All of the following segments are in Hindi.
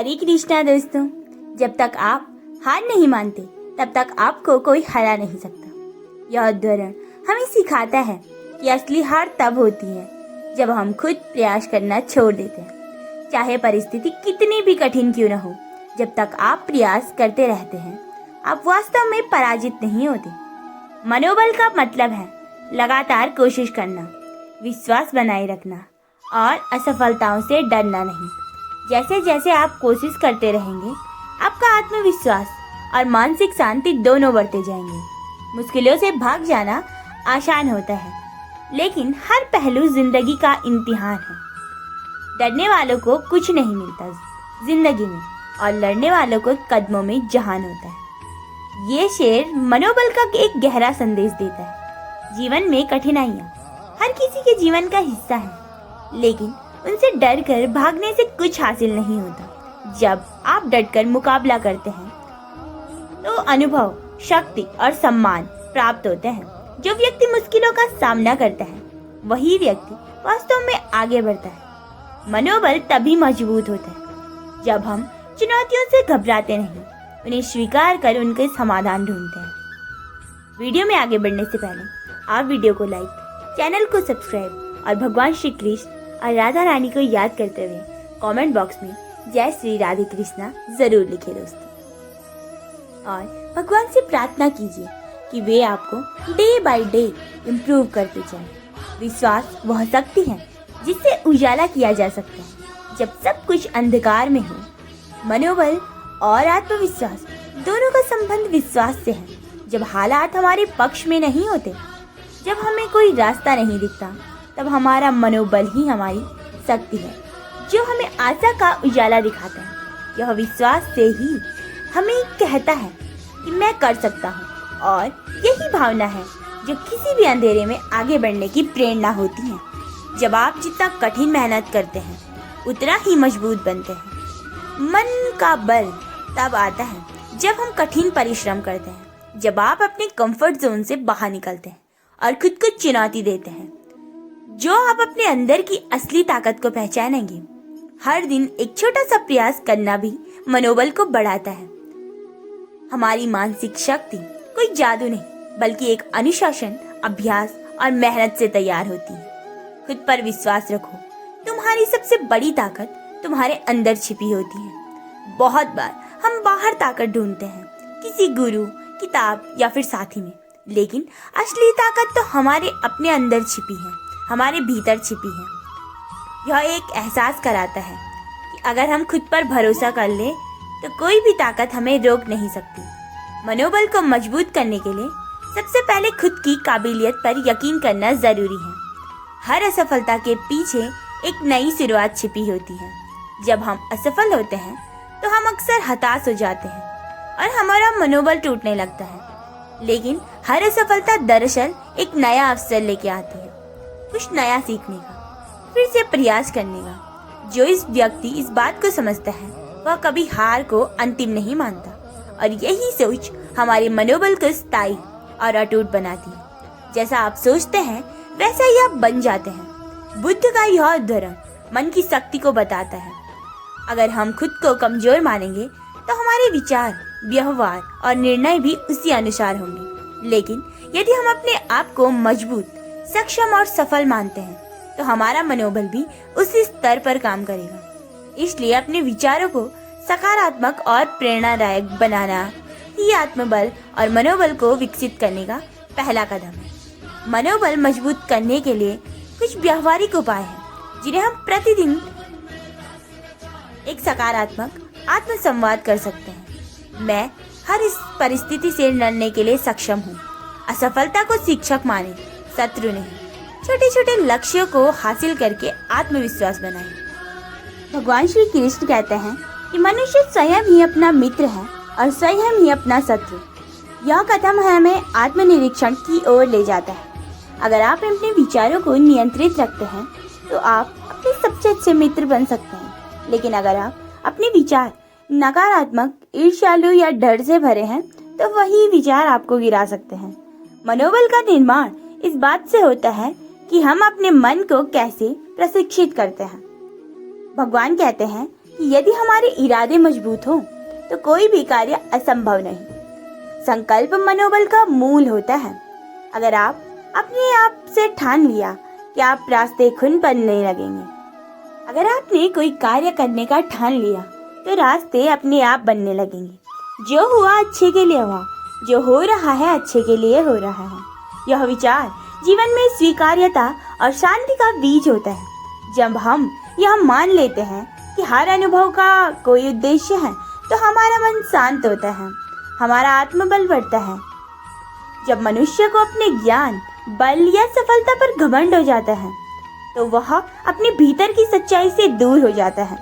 हरे कृष्णा दोस्तों, जब तक आप हार नहीं मानते तब तक आपको कोई हरा नहीं सकता। यह उदाहरण हमें सिखाता है कि असली हार तब होती है जब हम खुद प्रयास करना छोड़ देते हैं। चाहे परिस्थिति कितनी भी कठिन क्यों न हो, जब तक आप प्रयास करते रहते हैं आप वास्तव में पराजित नहीं होते। मनोबल का मतलब है लगातार कोशिश करना, विश्वास बनाए रखना और असफलताओं से डरना नहीं। जैसे जैसे आप कोशिश करते रहेंगे आपका आत्मविश्वास और मानसिक शांति दोनों बढ़ते जाएंगे। मुश्किलों से भाग जाना आसान होता है, लेकिन हर पहलू जिंदगी का इम्तिहान है। डरने वालों को कुछ नहीं मिलता जिंदगी में, और लड़ने वालों को कदमों में जहान होता है। ये शेर मनोबल का एक गहरा संदेश देता है। जीवन में कठिनाइयाँ हर किसी के जीवन का हिस्सा है, लेकिन उनसे डर कर भागने से कुछ हासिल नहीं होता। जब आप डटकर मुकाबला करते हैं तो अनुभव, शक्ति और सम्मान प्राप्त होते हैं। जो व्यक्ति मुश्किलों का सामना करता है वही व्यक्ति वास्तव में आगे बढ़ता है। मनोबल तभी मजबूत होता है जब हम चुनौतियों से घबराते नहीं, उन्हें स्वीकार कर उनके समाधान ढूंढते हैं। वीडियो में आगे बढ़ने से पहले आप वीडियो को लाइक, चैनल को सब्सक्राइब और भगवान श्री कृष्ण और राधा रानी को याद करते हुए कमेंट बॉक्स में जय श्री राधे कृष्णा जरूर लिखे दोस्तों। और भगवान से प्रार्थना कीजिए कि वे आपको डे बाय डे इम्प्रूव करते जाएं। विश्वास वह शक्ति है जिससे उजाला किया जा सकता है जब सब कुछ अंधकार में हो। मनोबल और आत्मविश्वास दोनों का संबंध विश्वास से है। जब हालात हमारे पक्ष में नहीं होते, जब हमें कोई रास्ता नहीं दिखता, तब हमारा मनोबल ही हमारी शक्ति है जो हमें आशा का उजाला दिखाता है। यह विश्वास से ही हमें कहता है कि मैं कर सकता हूँ, और यही भावना है जो किसी भी अंधेरे में आगे बढ़ने की प्रेरणा होती है। जब आप जितना कठिन मेहनत करते हैं उतना ही मजबूत बनते हैं। मन का बल तब आता है जब हम कठिन परिश्रम करते हैं, जब आप अपने कंफर्ट जोन से बाहर निकलते हैं और खुद को चुनौती देते हैं। जो आप अपने अंदर की असली ताकत को पहचानेंगे। हर दिन एक छोटा सा प्रयास करना भी मनोबल को बढ़ाता है। हमारी मानसिक शक्ति कोई जादू नहीं, बल्कि एक अनुशासन, अभ्यास और मेहनत से तैयार होती है। खुद पर विश्वास रखो। तुम्हारी सबसे बड़ी ताकत तुम्हारे अंदर छिपी होती है। बहुत बार हम बाहर ताकत ढूंढते हैं, किसी गुरु, किताब या फिर साथी में, लेकिन असली ताकत तो हमारे अपने अंदर छिपी है, हमारे भीतर छिपी है। यह एक एहसास कराता है कि अगर हम खुद पर भरोसा कर ले तो कोई भी ताकत हमें रोक नहीं सकती। मनोबल को मजबूत करने के लिए सबसे पहले खुद की काबिलियत पर यकीन करना जरूरी है। हर असफलता के पीछे एक नई शुरुआत छिपी होती है। जब हम असफल होते हैं तो हम अक्सर हताश हो जाते हैं और हमारा मनोबल टूटने लगता है, लेकिन हर असफलता दरअसल एक नया अवसर लेके आती है, कुछ नया सीखने का, फिर से प्रयास करने का। जो इस व्यक्ति इस बात को समझता है वह कभी हार को अंतिम नहीं मानता, और यही सोच हमारे मनोबल को स्थायी और अटूट बनाती है। जैसा आप सोचते हैं वैसा ही आप बन जाते हैं। बुद्ध का यह उदाहरण मन की शक्ति को बताता है। अगर हम खुद को कमजोर मानेंगे तो हमारे विचार, व्यवहार और निर्णय भी उसी अनुसार होंगे। लेकिन यदि हम अपने आप को मजबूत, सक्षम और सफल मानते हैं तो हमारा मनोबल भी उसी स्तर पर काम करेगा। इसलिए अपने विचारों को सकारात्मक और प्रेरणादायक बनाना ही आत्मबल और मनोबल को विकसित करने का पहला कदम है। मनोबल मजबूत करने के लिए कुछ व्यवहारिक उपाय हैं जिन्हें हम प्रतिदिन एक सकारात्मक आत्मसंवाद कर सकते हैं। मैं हर इस परिस्थिति से लड़ने के लिए सक्षम हूँ। असफलता को शिक्षक माने, शत्रु नहीं। छोटे छोटे लक्ष्यों को हासिल करके आत्मविश्वास बनाएं। भगवान श्री कृष्ण कहते हैं कि मनुष्य स्वयं ही अपना मित्र है और स्वयं ही अपना शत्रु। यह कदम हमें आत्मनिरीक्षण की ओर ले जाता है। अगर आप अपने विचारों को नियंत्रित रखते हैं तो आप अपने सबसे अच्छे मित्र बन सकते हैं, लेकिन अगर आप अपने विचार नकारात्मक, ईर्ष्यालु या डर से भरे हैं तो वही विचार आपको गिरा सकते हैं। मनोबल का निर्माण इस बात से होता है कि हम अपने मन को कैसे प्रशिक्षित करते हैं। भगवान कहते हैं कि यदि हमारे इरादे मजबूत हों तो कोई भी कार्य असंभव नहीं। संकल्प मनोबल का मूल होता है। अगर आप अपने आप से ठान लिया कि आप रास्ते खुद बनने लगेंगे। अगर आपने कोई कार्य करने का ठान लिया तो रास्ते अपने आप बनने लगेंगे। जो हुआ अच्छे के लिए हुआ, जो हो रहा है अच्छे के लिए हो रहा है। यह विचार जीवन में स्वीकार्यता और शांति का बीज होता है। जब हम यह मान लेते हैं कि हर अनुभव का कोई उद्देश्य है तो हमारा मन शांत होता है, हमारा आत्मबल बढ़ता है। जब मनुष्य को अपने ज्ञान, बल या सफलता पर घमंड हो जाता है तो वह अपने भीतर की सच्चाई से दूर हो जाता है।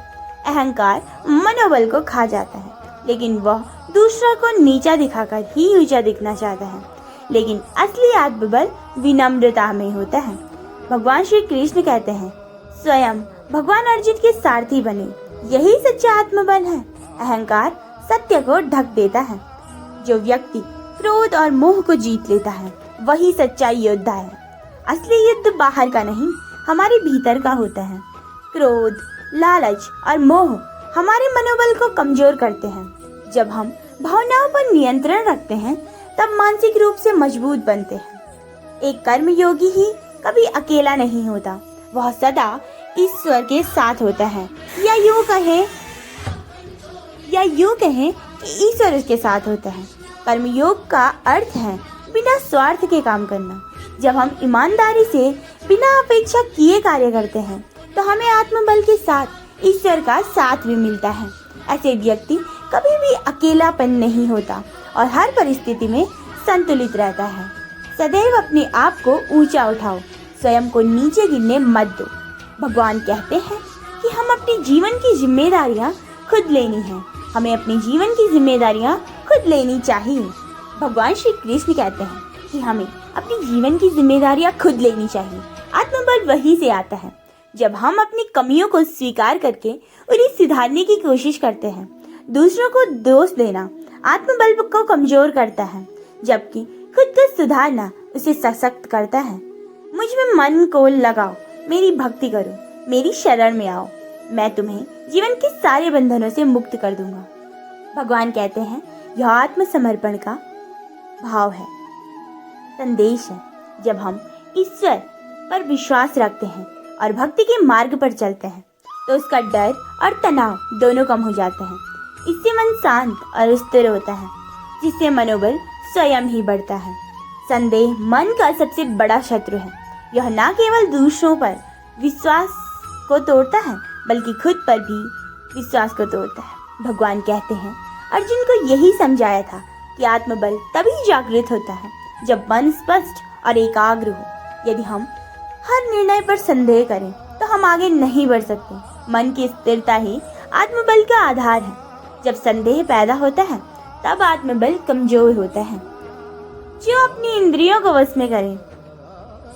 अहंकार मनोबल को खा जाता है, लेकिन वह दूसरों को नीचा दिखाकर ही ऊंचा दिखना चाहता है। लेकिन असली आत्मबल विनम्रता में होता है। भगवान श्री कृष्ण कहते हैं, स्वयं भगवान अर्जुन के सारथी बने, यही सच्चा आत्मबल है। अहंकार सत्य को ढक देता है। जो व्यक्ति क्रोध और मोह को जीत लेता है वही सच्चा योद्धा है। असली युद्ध बाहर का नहीं, हमारे भीतर का होता है। क्रोध, लालच और मोह हमारे मनोबल को कमजोर करते हैं। जब हम भावनाओं पर नियंत्रण रखते हैं तब मानसिक रूप से मजबूत बनते हैं। एक कर्मयोगी ही कभी अकेला नहीं होता, वह सदा ईश्वर के साथ होता है। या यूं कहें कि ईश्वर उसके साथ होता है। कर्मयोग का अर्थ है बिना स्वार्थ के काम करना। जब हम ईमानदारी से बिना अपेक्षा किए कार्य करते हैं तो हमें आत्मबल के साथ ईश्वर का साथ भी मिलता है। ऐसे व्यक्ति कभी भी अकेलापन नहीं होता और हर परिस्थिति में संतुलित रहता है। सदैव अपने आप को ऊंचा उठाओ, स्वयं को नीचे गिरने मत दो। भगवान कहते हैं कि हम अपने जीवन की जिम्मेदारियां खुद लेनी है। हमें अपने जीवन की जिम्मेदारियां खुद लेनी चाहिए। भगवान श्री कृष्ण कहते हैं कि हमें अपने जीवन की जिम्मेदारियां खुद लेनी चाहिए। आत्मबल वहीं से आता है जब हम अपनी कमियों को स्वीकार करके उन्हें सुधारने की कोशिश करते हैं। दूसरों को दोष देना आत्मबल को कमजोर करता है, जबकि खुद को सुधारना उसे सशक्त करता है। मुझ में मन को लगाओ, मेरी भक्ति करो, मेरी शरण में आओ, मैं तुम्हें जीवन के सारे बंधनों से मुक्त कर दूंगा। भगवान कहते हैं यह आत्मसमर्पण का भाव है, संदेश है। जब हम ईश्वर पर विश्वास रखते हैं और भक्ति के मार्ग पर चलते हैं तो उसका डर और तनाव दोनों कम हो जाते हैं। इससे मन शांत और स्थिर होता है, जिससे मनोबल स्वयं ही बढ़ता है। संदेह मन का सबसे बड़ा शत्रु है। यह न केवल दूसरों पर विश्वास को तोड़ता है बल्कि खुद पर भी विश्वास को तोड़ता है। भगवान कहते हैं अर्जुन को यही समझाया था कि आत्मबल तभी जागृत होता है जब मन स्पष्ट और एकाग्र हो। यदि हम हर निर्णय पर संदेह करें तो हम आगे नहीं बढ़ सकते। मन की स्थिरता ही आत्मबल का आधार है। जब संदेह पैदा होता है तब आत्मबल कमजोर होता है। जो अपनी इंद्रियों को वश में करे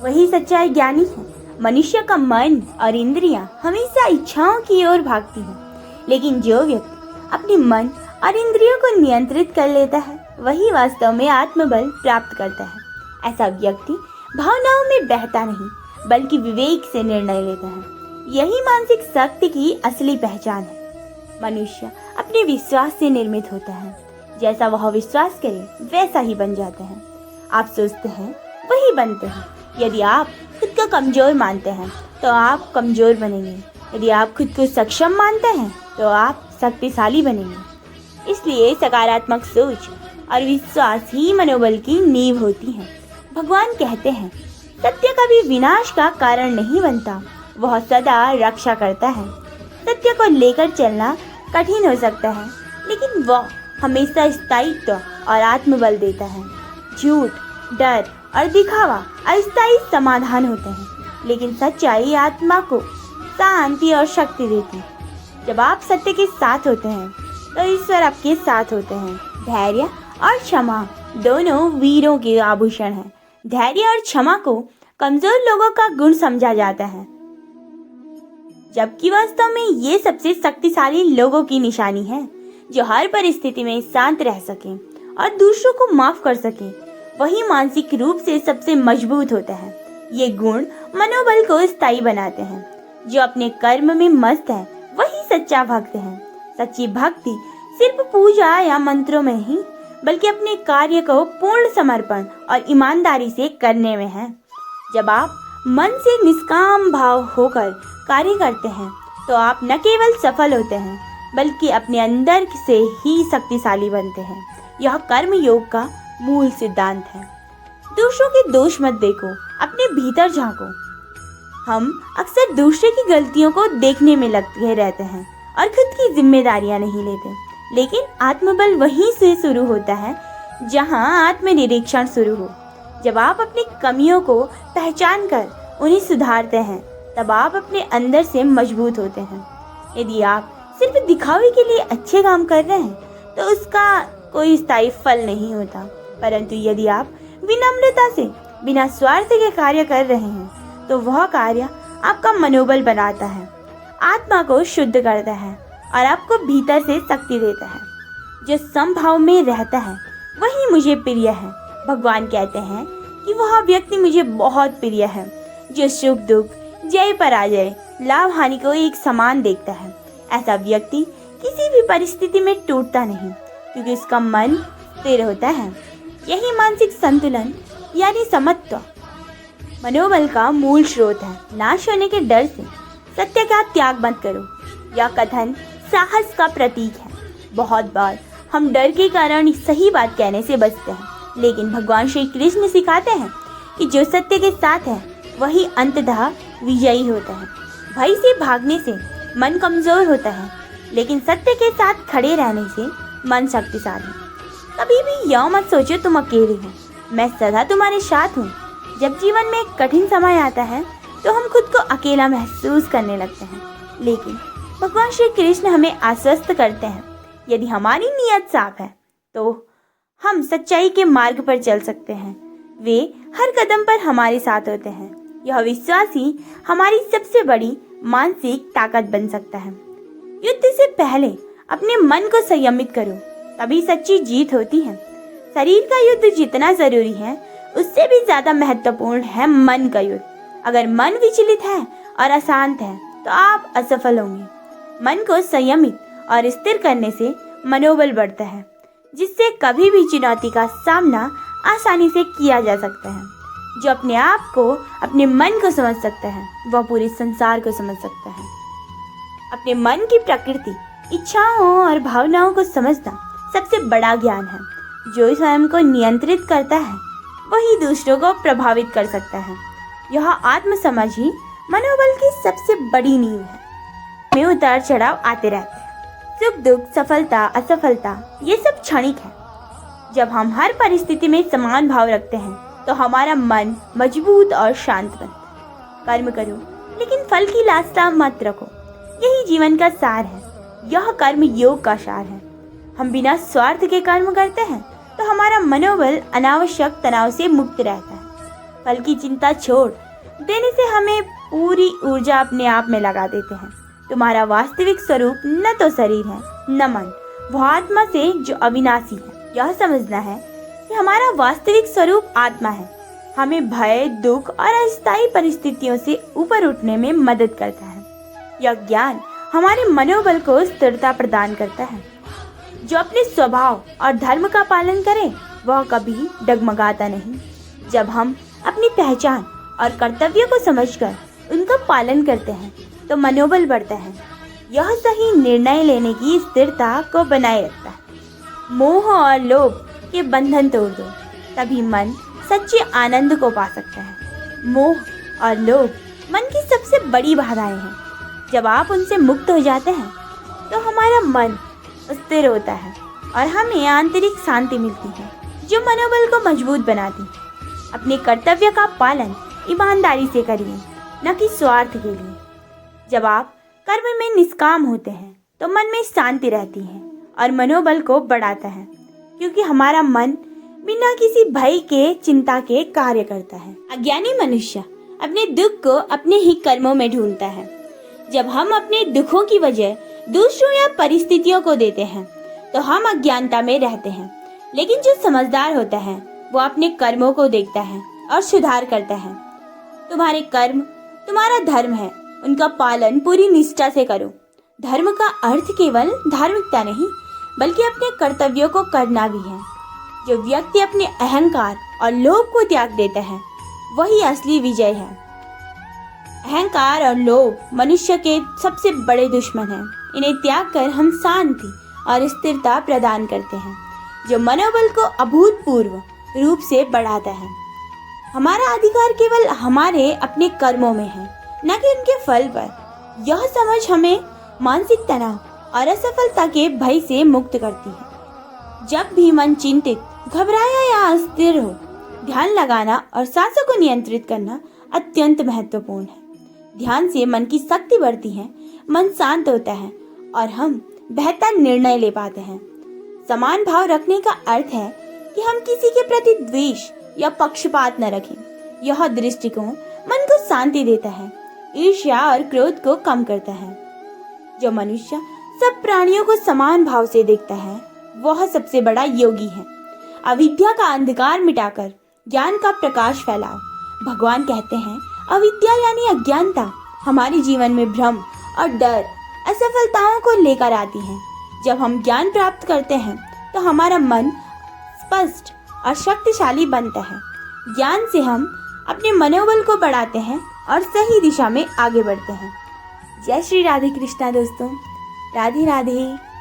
वही सच्चा ज्ञानी है। मनुष्य का मन और इंद्रियां हमेशा इच्छाओं की ओर भागती हैं, लेकिन जो व्यक्ति अपने मन और इंद्रियों को नियंत्रित कर लेता है वही वास्तव में आत्मबल प्राप्त करता है। ऐसा व्यक्ति भावनाओं में बहता नहीं बल्कि विवेक से निर्णय लेता है। यही मानसिक शक्ति की असली पहचान है। मनुष्य अपने विश्वास से निर्मित होता है। जैसा वह विश्वास करे वैसा ही बन जाता है। आप सोचते हैं वही बनते हैं। यदि आप खुद को कमजोर मानते हैं तो आप कमजोर बनेंगे। यदि आप खुद को सक्षम मानते हैं तो आप शक्तिशाली बनेंगे। इसलिए सकारात्मक सोच और विश्वास ही मनोबल की नींव होती है। भगवान कहते हैं सत्य कभी विनाश का कारण नहीं बनता, वह सदा रक्षा करता है। सत्य को लेकर चलना कठिन हो सकता है, लेकिन वह हमेशा स्थायित्व और आत्मबल देता है। झूठ, डर और दिखावा अस्थायी समाधान होते हैं, लेकिन सच्चाई आत्मा को शांति और शक्ति देती है। जब आप सत्य के साथ होते हैं तो ईश्वर आपके साथ होते हैं। धैर्य और क्षमा दोनों वीरों के आभूषण हैं। धैर्य और क्षमा को कमजोर लोगों का गुण समझा जाता है, जबकि वास्तव में ये सबसे शक्तिशाली लोगों की निशानी है, जो हर परिस्थिति में शांत रह सके और दूसरों को माफ कर सके। वही मानसिक रूप से सबसे मजबूत होता है। ये गुण मनोबल को स्थायी बनाते हैं। जो अपने कर्म में मस्त है वही सच्चा भक्त है। सच्ची भक्ति सिर्फ पूजा या मंत्रों में ही, बल्कि अपने कार्य को पूर्ण समर्पण और ईमानदारी से करने में है। जब आप मन से निष्काम भाव होकर कार्य करते हैं तो आप न केवल सफल होते हैं बल्कि अपने अंदर से ही शक्तिशाली बनते हैं। यह कर्म योग का मूल सिद्धांत है। दूसरों के दोष मत देखो, अपने भीतर झांको। हम अक्सर दूसरे की गलतियों को देखने में लगे रहते हैं और खुद की जिम्मेदारियां नहीं लेते, लेकिन आत्मबल वहीं से शुरू होता है जहां आत्मनिरीक्षण शुरू हो। जब आप अपनी कमियों को पहचान कर उन्हें सुधारते हैं तब आप अपने अंदर से मजबूत होते हैं। यदि आप सिर्फ दिखावे के लिए अच्छे काम कर रहे हैं तो उसका कोई स्थायी फल नहीं होता, परंतु यदि आप विनम्रता से बिना स्वार्थ के कार्य कर रहे हैं तो वह कार्य आपका मनोबल बनाता है, आत्मा को शुद्ध करता है और आपको भीतर से शक्ति देता है। जो समभाव में रहता है वही मुझे प्रिय है। भगवान कहते हैं कि वह व्यक्ति मुझे बहुत प्रिय है जो सुख दुख, जय पराजय, लाभ हानि को एक समान देखता है। ऐसा व्यक्ति किसी भी परिस्थिति में टूटता नहीं क्योंकि उसका मन स्थिर होता है। यही मानसिक संतुलन यानी समत्व मनोबल का मूल स्रोत है। नाश होने के डर से सत्य का त्याग मत करो, यह कथन साहस का प्रतीक है। बहुत बार हम डर के कारण सही बात कहने से बचते हैं, लेकिन भगवान श्री कृष्ण सिखाते हैं कि जो सत्य के साथ है वही अंततः विजयी होता है। भय से भागने से मन कमजोर होता है, लेकिन सत्य के साथ खड़े रहने से मन शक्तिशाली। कभी भी यह मत सोचो तुम अकेले हो, मैं सदा तुम्हारे साथ हूँ। जब जीवन में एक कठिन समय आता है तो हम खुद को अकेला महसूस करने लगते हैं, लेकिन भगवान श्री कृष्ण हमें आश्वस्त करते हैं यदि हमारी नीयत साफ है तो हम सच्चाई के मार्ग पर चल सकते हैं। वे हर कदम पर हमारे साथ होते हैं। यह विश्वास ही हमारी सबसे बड़ी मानसिक ताकत बन सकता है। युद्ध से पहले अपने मन को संयमित करो, तभी सच्ची जीत होती है। शरीर का युद्ध जितना जरूरी है उससे भी ज्यादा महत्वपूर्ण है मन का युद्ध। अगर मन विचलित है और अशांत है तो आप असफल होंगे। मन को संयमित और स्थिर करने से मनोबल बढ़ता है, जिससे कभी भी चुनौती का सामना आसानी से किया जा सकता है। जो अपने आप को, अपने मन को समझ सकता है वह पूरे संसार को समझ सकता है। अपने मन की प्रकृति, इच्छाओं और भावनाओं को समझना सबसे बड़ा ज्ञान है। जो स्वयं को नियंत्रित करता है वही दूसरों को प्रभावित कर सकता है। यह आत्मसमझ ही मनोबल की सबसे बड़ी नींव है। में उतार चढ़ाव आते रहते हैं, सुख दुख, सफलता असफलता, ये सब क्षणिक है। जब हम हर परिस्थिति में समान भाव रखते हैं तो हमारा मन मजबूत और शांत बनता है। कर्म करो लेकिन फल की लालसा मत रखो, यही जीवन का सार है। यह कर्म योग का सार है। हम बिना स्वार्थ के कर्म करते हैं तो हमारा मनोबल अनावश्यक तनाव से मुक्त रहता है। फल की चिंता छोड़ देने से हमें पूरी ऊर्जा अपने आप में लगा देते हैं। तुम्हारा वास्तविक स्वरूप न तो शरीर है न मन, वह आत्मा से जो अविनाशी है। यह समझना है कि हमारा वास्तविक स्वरूप आत्मा है। हमें भय, दुख और अस्थायी परिस्थितियों से ऊपर उठने में मदद करता है। यह ज्ञान हमारे मनोबल को स्थिरता प्रदान करता है। जो अपने स्वभाव और धर्म का पालन करे वह कभी डगमगाता नहीं। जब हम अपनी पहचान और कर्तव्य को समझकर उनका पालन करते हैं तो मनोबल बढ़ता है। यह सही निर्णय लेने की स्थिरता को बनाए रखता है। मोह और लोभ के बंधन तोड़ दो, तभी मन सच्चे आनंद को पा सकता है। मोह और लोभ मन की सबसे बड़ी बाधाएं हैं। जब आप उनसे मुक्त हो जाते हैं तो हमारा मन स्थिर होता है और हमें आंतरिक शांति मिलती है जो मनोबल को मजबूत बनाती है। अपने कर्तव्य का पालन ईमानदारी से करिए, न कि स्वार्थ के लिए। जब आप कर्म में निष्काम होते हैं तो मन में शांति रहती है और मनोबल को बढ़ाता है, क्योंकि हमारा मन बिना किसी भय के, चिंता के कार्य करता है। अज्ञानी मनुष्य अपने दुख को अपने ही कर्मों में ढूंढता है। जब हम अपने दुखों की वजह दूसरों या परिस्थितियों को देते हैं तो हम अज्ञानता में रहते हैं, लेकिन जो समझदार होता है वो अपने कर्मों को देखता है और सुधार करता है। तुम्हारे कर्म तुम्हारा धर्म है, उनका पालन पूरी निष्ठा से करो। धर्म का अर्थ केवल धार्मिकता नहीं, बल्कि अपने कर्तव्यों को करना भी है। जो व्यक्ति अपने अहंकार और लोभ को त्याग देता है, वही असली विजय है। अहंकार और लोभ मनुष्य के सबसे बड़े दुश्मन हैं। इन्हें त्याग कर हम शांति और स्थिरता प्रदान करते हैं, जो मनोबल को अभूतपूर्व रूप से बढ़ाता है। हमारा अधिकार केवल हमारे अपने कर्मों में है, न कि उनके फल पर। यह समझ हमें मानसिक तनाव और असफलता के भय से मुक्त करती है। जब भी मन चिंतित, घबराया या अस्थिर हो, ध्यान लगाना और सांसों को नियंत्रित करना अत्यंत महत्वपूर्ण है। ध्यान से मन की शक्ति बढ़ती है, मन शांत होता है और हम बेहतर निर्णय ले पाते हैं। समान भाव रखने का अर्थ है कि हम किसी के प्रति द्वेष या पक्षपात न रखें। यह दृष्टिकोण मन को शांति देता है, ईर्ष्या और क्रोध को कम करता है। जो मनुष्य सब प्राणियों को समान भाव से देखता है, वह सबसे बड़ा योगी है। अविद्या का अंधकार मिटाकर ज्ञान का प्रकाश फैलाओ। भगवान कहते हैं, अविद्या यानी अज्ञानता हमारे जीवन में भ्रम और डर, असफलताओं को लेकर आती है। जब हम ज्ञान प्राप्त करते हैं तो हमारा मन स्पष्ट और शक्तिशाली बनता है। ज्ञान से हम अपने मनोबल को बढ़ाते हैं और सही दिशा में आगे बढ़ते हैं। जय श्री राधे कृष्णा दोस्तों, राधे राधे।